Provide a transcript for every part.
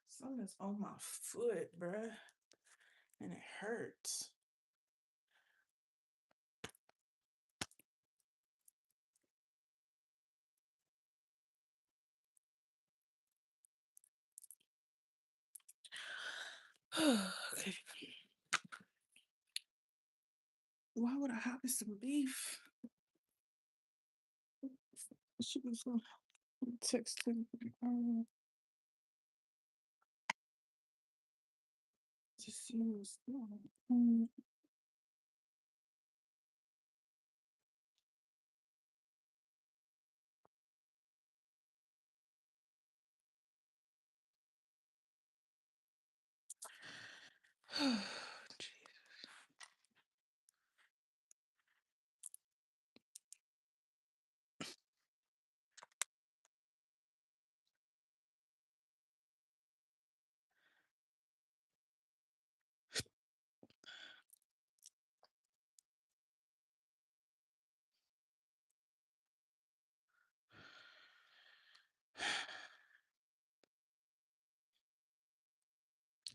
Something's on my foot, bruh, and it hurts. Okay. Why would I have some beef? She was texting. To see what's going on.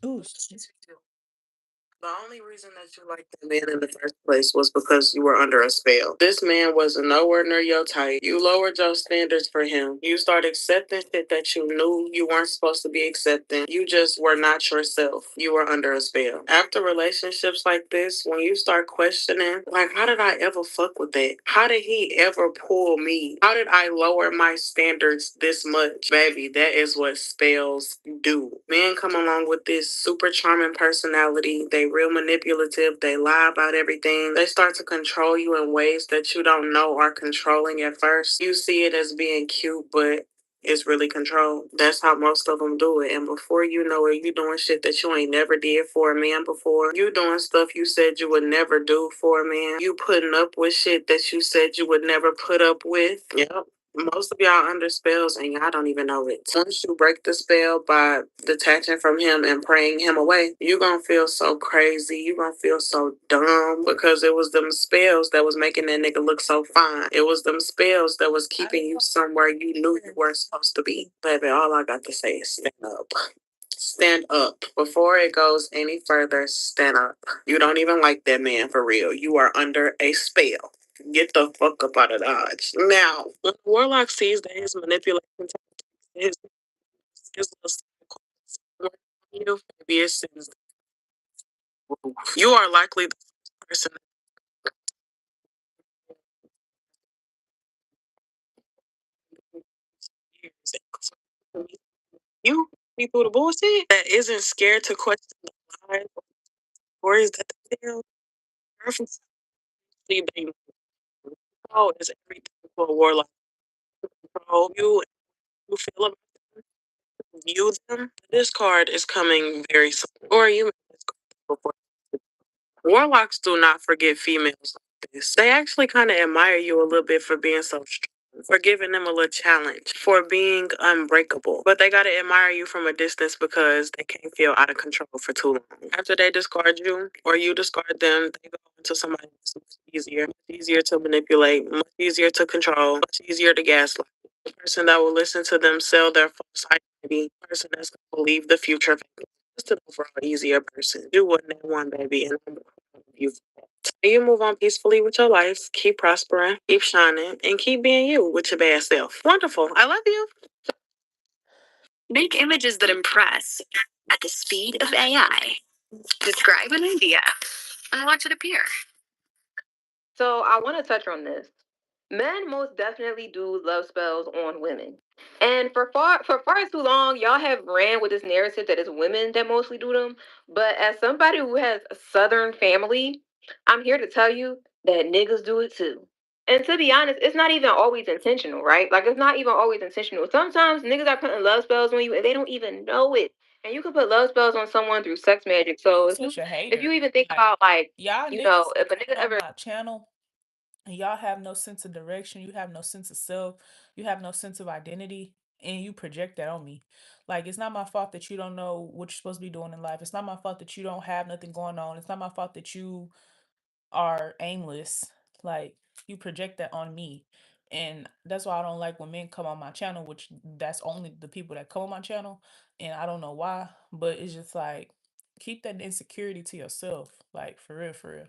Oh, the only reason that you liked that man in the first place was because you were under a spell. This man was nowhere near your type. You lowered your standards for him. You started accepting shit that you knew you weren't supposed to be accepting. You just were not yourself. You were under a spell. After relationships like this, when you start questioning, like, how did I ever fuck with that? How did he ever pull me? How did I lower my standards this much? Baby, that is what spells do. Men come along with this super charming personality. They real manipulative. They lie about everything. They start to control you in ways that you don't know are controlling at first. You see it as being cute, but it's really control. That's how most of them do it. And before you know it, you doing shit that you ain't never did for a man before. You doing stuff you said you would never do for a man. You putting up with shit that you said you would never put up with. Yep. Most of y'all under spells and y'all don't even know it. Once you break the spell by detaching from him and praying him away, you're gonna feel so crazy. You're gonna feel so dumb because it was them spells that was making that nigga look so fine. It was them spells that was keeping you somewhere you knew you weren't supposed to be. Baby, all I got to say is stand up. Stand up. Before it goes any further, stand up. You don't even like that man for real. You are under a spell. Get the fuck up out of Dodge. Now, when Warlock sees that his manipulation his his little you, maybe it sends you are likely the person that you be through the bullshit that isn't scared to question the lies or stories that they tell. Perfectly, they know is everything for a warlock. Control you, you feel about them, view them. This card is coming very soon, or you may have this card before. Warlocks do not forget females like this. They actually kind of admire you a little bit for being so strong, for giving them a little challenge, for being unbreakable. But they gotta admire you from a distance because they can't feel out of control for too long. After they discard you or you discard them, they go into somebody that's much easier to manipulate, much easier to control, much easier to gaslight. The person that will listen to them sell their false identity, the person that's gonna believe the future just an overall easier person. Do what they want, baby, and I'm proud of you. You move on peacefully with your life, keep prospering, keep shining, and keep being you with your bad self. Wonderful. I love you. Make images that impress at the speed of AI. Describe an idea and watch it appear. So I want to touch on this. Men most definitely do love spells on women. And for far too long, y'all have ran with this narrative that it's women that mostly do them. But as somebody who has a southern family, I'm here to tell you that niggas do it too. And to be honest, it's not even always intentional, right? Like it's not even always intentional. Sometimes niggas are putting love spells on you and they don't even know it. And you can put love spells on someone through sex magic. So Such a if you hater. even think Like about like, y'all you know, niggas if a come nigga on ever my channel and y'all have no sense of direction, you have no sense of self, you have no sense of identity, and you project that on me. Like it's not my fault that you don't know what you're supposed to be doing in life. It's not my fault that you don't have nothing going on. It's not my fault that you are aimless. Like, you project that on me. And that's why I don't like when men come on my channel, which that's only the people that come on my channel. And I don't know why, but it's just like, keep that insecurity to yourself. Like, for real, for real.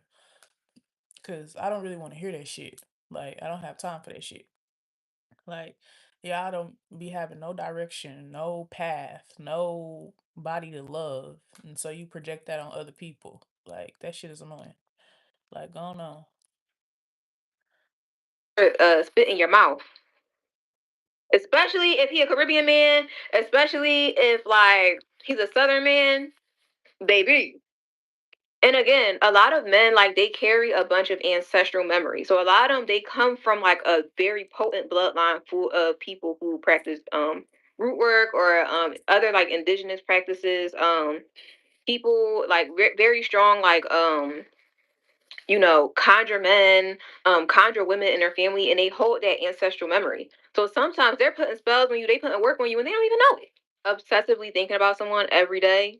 Cause I don't really want to hear that shit. Like, I don't have time for that shit. Like, yeah, I don't be having no direction, no path, no body to love. And so you project that on other people. Like, that shit is annoying. Like, go on. Spit in your mouth. Especially if he a Caribbean man, especially if like he's a Southern man, baby. And again, a lot of men like they carry a bunch of ancestral memory. So a lot of them they come from like a very potent bloodline full of people who practice root work or other like indigenous practices. People like very strong like conjure men, conjure women in their family, and they hold that ancestral memory. So sometimes they're putting spells on you, they putting work on you, and they don't even know it. Obsessively thinking about someone every day,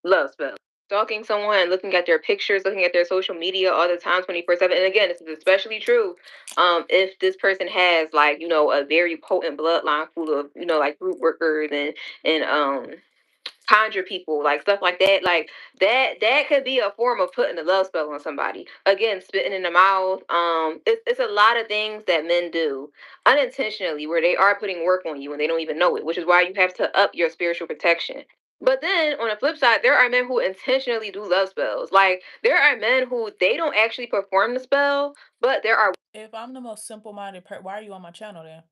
love spells. Stalking someone and looking at their pictures, looking at their social media all the time, 24/7. And again, this is especially true if this person has like a very potent bloodline full of like root workers and conjure people, like stuff like that. Like that could be a form of putting a love spell on somebody. Again, spitting in the mouth. It's a lot of things that men do unintentionally where they are putting work on you and they don't even know it, which is why you have to up your spiritual protection. But then on the flip side, there are men who intentionally do love spells. Like there are men who they don't actually perform the spell, but there are. If I'm the most simple minded person, why are you on my channel then?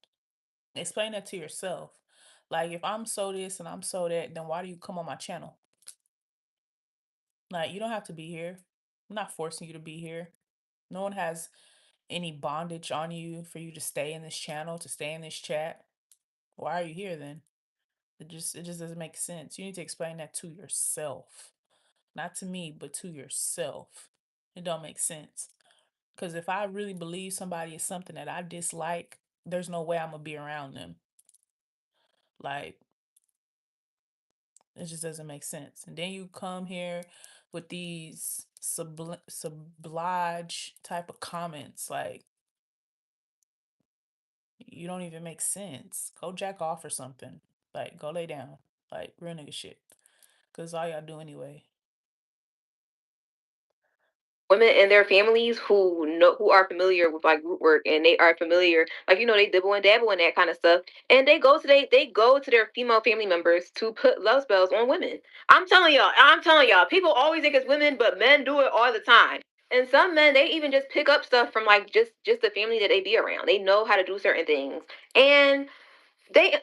Explain that to yourself. Like, if I'm so this and I'm so that, then why do you come on my channel? Like, you don't have to be here. I'm not forcing you to be here. No one has any bondage on you for you to stay in this channel, to stay in this chat. Why are you here then? It just doesn't make sense. You need to explain that to yourself. Not to me, but to yourself. It don't make sense. Because if I really believe somebody is something that I dislike, there's no way I'm gonna be around them. Like, it just doesn't make sense. And then you come here with these sublige type of comments. Like, you don't even make sense. Go jack off or something. Like, go lay down. Like, real nigga shit. Because all y'all do anyway. Women and their families who are familiar with like root work and they are familiar like they dibble and dabble in that kind of stuff, and they go to their female family members to put love spells on women. I'm telling y'all, people always think it's women, but men do it all the time. And some men they even just pick up stuff from like just the family that they be around. They know how to do certain things, and they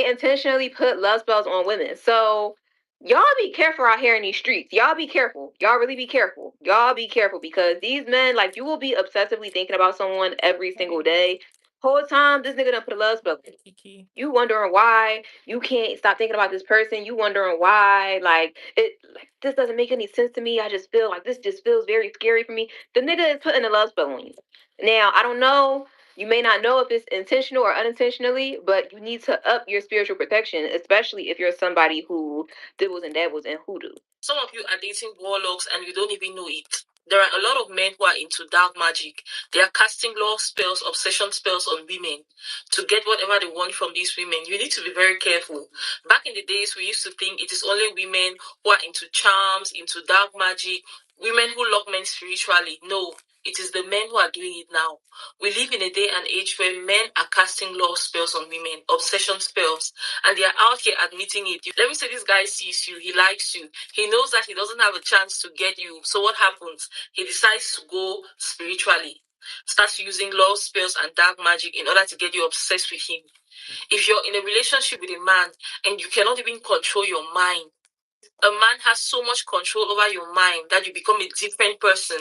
intentionally put love spells on women. So y'all be careful out here in these streets. Y'all be careful. Y'all really be careful. Y'all be careful because these men, like, you will be obsessively thinking about someone every single day. Whole time this nigga done put a love spell. You wondering why you can't stop thinking about this person. You wondering why like this doesn't make any sense to me. I just feel like this just feels very scary for me. The nigga is putting a love spell on you. Now I don't know, you may not know if it's intentional or unintentionally, but you need to up your spiritual protection, especially if you're somebody who dibbles and dabbles in hoodoo. Some of you are dating warlocks and you don't even know it. There are a lot of men who are into dark magic. They are casting love spells, obsession spells on women to get whatever they want from these women. You need to be very careful. Back in the days, we used to think it is only women who are into charms, into dark magic, women who love men spiritually. No, it is the men who are doing it now. We live in a day and age where men are casting love spells on women, obsession spells, and they are out here admitting it. Let me say, this guy sees you, he likes you, he knows that he doesn't have a chance to get you. So what happens? He decides to go spiritually, starts using love spells and dark magic in order to get you obsessed with him. If you're in a relationship with a man and you cannot even control your mind, a man has so much control over your mind that you become a different person.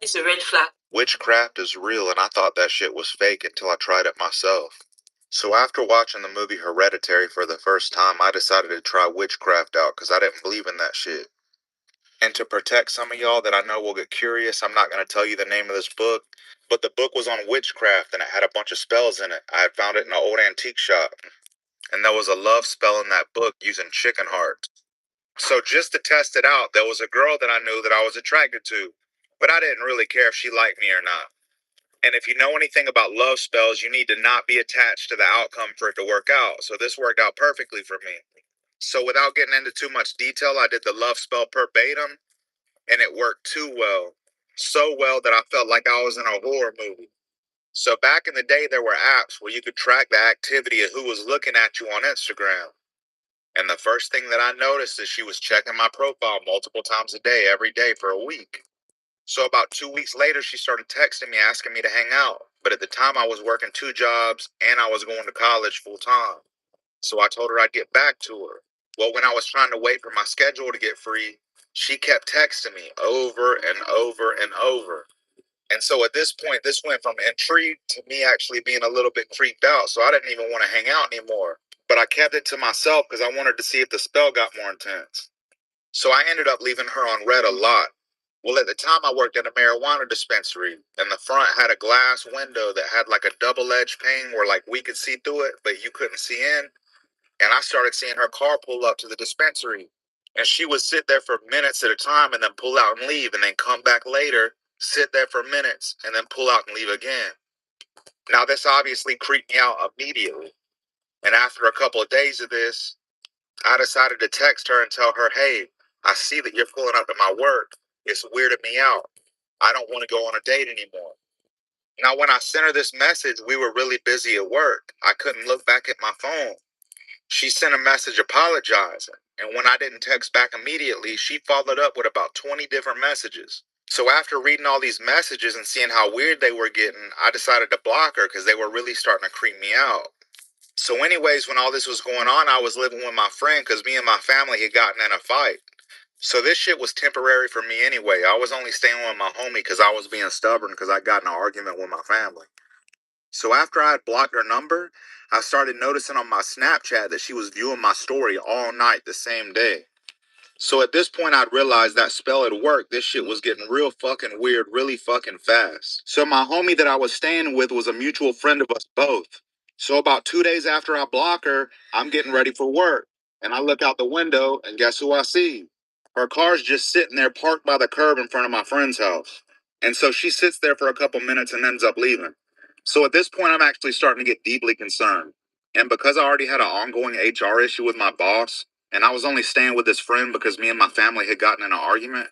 It's a red flag. Witchcraft is real, and I thought that shit was fake until I tried it myself. So after watching the movie Hereditary for the first time, I decided to try witchcraft out because I didn't believe in that shit. And to protect some of y'all that I know will get curious, I'm not going to tell you the name of this book, but the book was on witchcraft and it had a bunch of spells in it. I had found it in an old antique shop. And there was a love spell in that book using chicken hearts. So just to test it out, there was a girl that I knew that I was attracted to, but I didn't really care if she liked me or not. And if you know anything about love spells, you need to not be attached to the outcome for it to work out. So this worked out perfectly for me. So without getting into too much detail, I did the love spell verbatim, and it worked too well. So well that I felt like I was in a horror movie. So back in the day, there were apps where you could track the activity of who was looking at you on Instagram. And the first thing that I noticed is she was checking my profile multiple times a day, every day for a week. So about 2 weeks later, she started texting me, asking me to hang out. But at the time, I was working 2 jobs and I was going to college full time. So I told her I'd get back to her. Well, when I was trying to wait for my schedule to get free, she kept texting me over and over and over. And so at this point, this went from intrigued to me actually being a little bit creeped out. So I didn't even want to hang out anymore. But I kept it to myself because I wanted to see if the spell got more intense. So I ended up leaving her on red a lot. Well, at the time, I worked at a marijuana dispensary, and the front had a glass window that had like a double-edged pane where like we could see through it, but you couldn't see in. And I started seeing her car pull up to the dispensary. And she would sit there for minutes at a time and then pull out and leave, and then come back later, sit there for minutes, and then pull out and leave again. Now, this obviously creeped me out immediately. And after a couple of days of this, I decided to text her and tell her, hey, I see that you're pulling up at my work. It's weirded me out. I don't want to go on a date anymore. Now, when I sent her this message, we were really busy at work. I couldn't look back at my phone. She sent a message apologizing. And when I didn't text back immediately, she followed up with about 20 different messages. So after reading all these messages and seeing how weird they were getting, I decided to block her because they were really starting to creep me out. So anyways, when all this was going on, I was living with my friend because me and my family had gotten in a fight. So this shit was temporary for me anyway. I was only staying with my homie because I was being stubborn because I got in an argument with my family. So after I had blocked her number, I started noticing on my Snapchat that she was viewing my story all night the same day. So at this point, I'd realized that spell had worked. This shit was getting real fucking weird really fucking fast. So my homie that I was staying with was a mutual friend of us both. So about 2 days after I block her, I'm getting ready for work. And I look out the window and guess who I see? Her car's just sitting there parked by the curb in front of my friend's house. And so she sits there for a couple minutes and ends up leaving. So at this point, I'm actually starting to get deeply concerned. And because I already had an ongoing HR issue with my boss, and I was only staying with this friend because me and my family had gotten in an argument,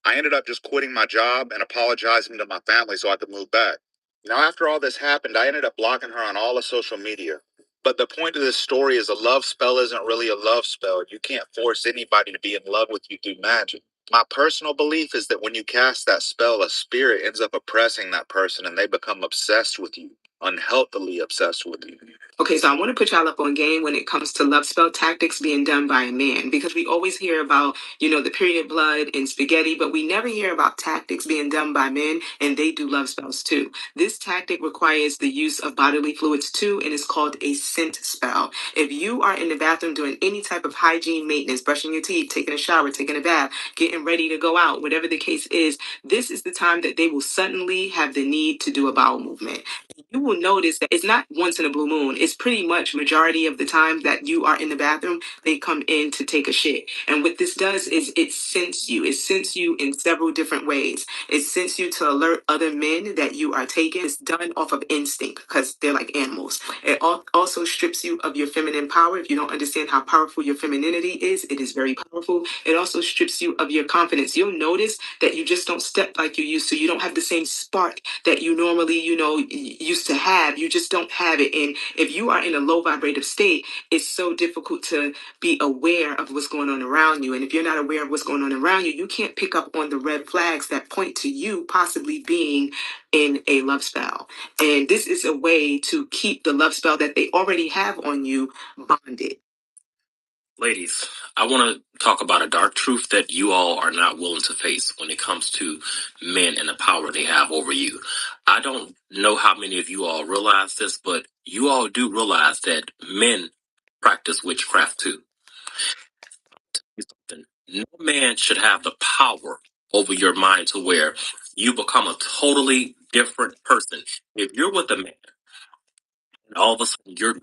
I ended up just quitting my job and apologizing to my family so I could move back. Now, after all this happened, I ended up blocking her on all of social media. But the point of this story is a love spell isn't really a love spell. You can't force anybody to be in love with you through magic. My personal belief is that when you cast that spell, a spirit ends up oppressing that person and they become obsessed with you, unhealthily obsessed with you. Okay, so I want to put y'all up on game when it comes to love spell tactics being done by a man, because we always hear about, the period blood and spaghetti, but we never hear about tactics being done by men, and they do love spells too. This tactic requires the use of bodily fluids too, and is called a scent spell. If you are in the bathroom doing any type of hygiene maintenance, brushing your teeth, taking a shower, taking a bath, getting ready to go out, whatever the case is, this is the time that they will suddenly have the need to do a bowel movement. You will notice that it's not once in a blue moon. It's pretty much majority of the time that you are in the bathroom, they come in to take a shit. And what this does is it scents you. It scents you in several different ways. It scents you to alert other men that you are taken. It's done off of instinct because they're like animals. It also strips you of your feminine power. If you don't understand how powerful your femininity is, it is very powerful. It also strips you of your confidence. You'll notice that you just don't step like you used to. You don't have the same spark that you normally, used to have. You just don't have it. And if you are in a low vibrative state, it's so difficult to be aware of what's going on around you. And if you're not aware of what's going on around you, you can't pick up on the red flags that point to you possibly being in a love spell. And this is a way to keep the love spell that they already have on you bonded. Ladies, I want to talk about a dark truth that you all are not willing to face when it comes to men and the power they have over you. I don't know how many of you all realize this, but you all do realize that men practice witchcraft too. Something. No man should have the power over your mind to where you become a totally different person. If you're with a man and all of a sudden you're